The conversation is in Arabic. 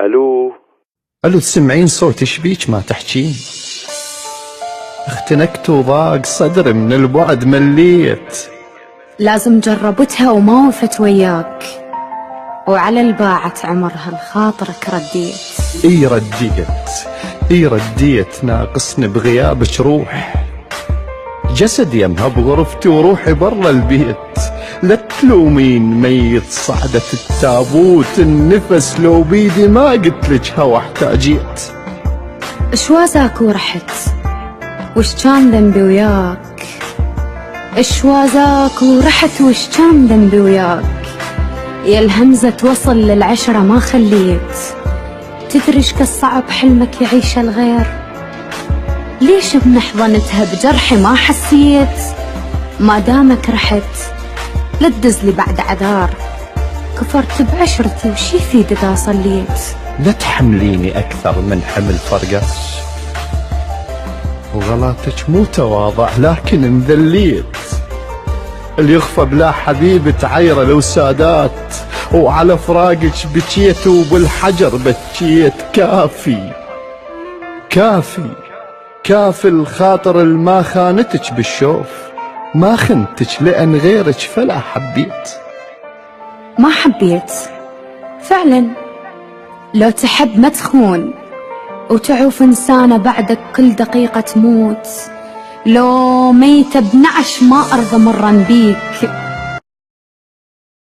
الو تسمعين صوتي؟ شبيك ما تحجين؟ اختنكت وضاق صدري من البعد مليت. لازم جربتها وما وفت وياك، وعلى الباعة عمرها الخاطرك رديت. اي رديت ناقصني بغيابك روح. جسدي يمها بغرفتي وروحي برا البيت. لا تلومين ميت صعدة التابوت، النفس لو بيدي ما قلتلك هوا احتاجيت. اشوازاك ورحت، وش كان ذنبي وياك؟ اشوازاك ورحت، وش كان ذنبي وياك؟ يا الهمزة توصل للعشرة ما خليت. تدري ايش كالصعب حلمك يعيش الغير؟ ليش بنحضنتها بجرحي ما حسيت؟ ما دامك رحت لا تدزلي بعد عذار، كفرت بعشرتي وش يفيد اذا صليت؟ لا تحمليني اكثر من حمل فرقاش، وغلاتك مو تواضع لكن انذليت. اللي يخفى بلا حبيب تعيره لو سادات، وعلى فراقك بكيت وبالحجر بكيت. كافي الخاطر الما خانتك بالشوف، ما خنتك لأن غيرك فلا حبيت. ما حبيت فعلا، لو تحب ما تخون وتعوف إنسانة بعدك كل دقيقة تموت. لو ميتة بنعش ما أرضى مرا بيك،